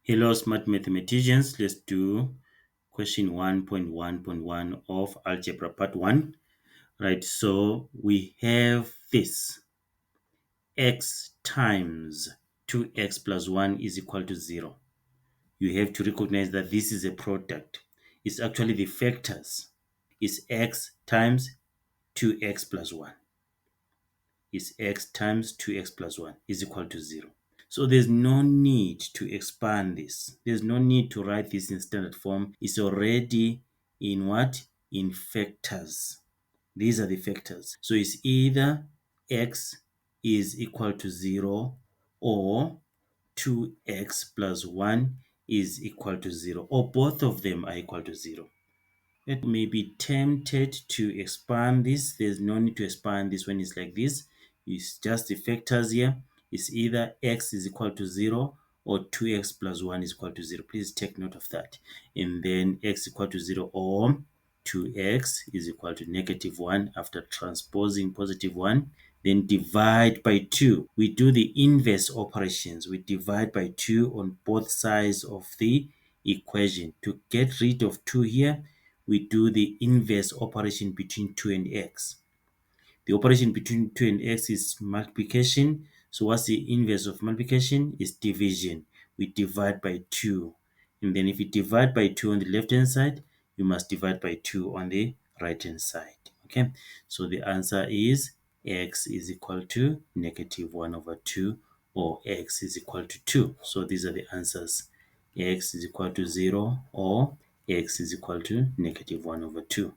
Hello, smart mathematicians. Let's do question 1.1.1 of algebra part 1. Right, so we have this x times 2x plus 1 is equal to 0. You have to recognize that this is a product. It's actually the factors. It's x times 2x plus 1. It's x times 2x plus 1 is equal to 0. So there's no need to expand this. There's no need to write this in standard form. It's already in what? In factors. These are the factors. So it's either x is equal to 0 or 2x plus 1 is equal to 0, or both of them are equal to 0. It may be tempted to expand this. There's no need to expand this when it's like this. It's just the factors here. It's either x is equal to 0 or 2x plus 1 is equal to 0. Please take note of that. And then x equal to 0 or 2x is equal to negative 1 after transposing positive 1. Then divide by 2. We do the inverse operations. We divide by 2 on both sides of the equation. To get rid of 2 here, we do the inverse operation between 2 and x. The operation between 2 and x is multiplication. So what's the inverse of multiplication? Is division. We divide by 2. And then if you divide by 2 on the left hand side, you must divide by 2 on the right hand side. Okay, so the answer is x is equal to negative 1 over 2, or x is equal to 2. So these are the answers. X is equal to 0 or x is equal to negative 1 over 2.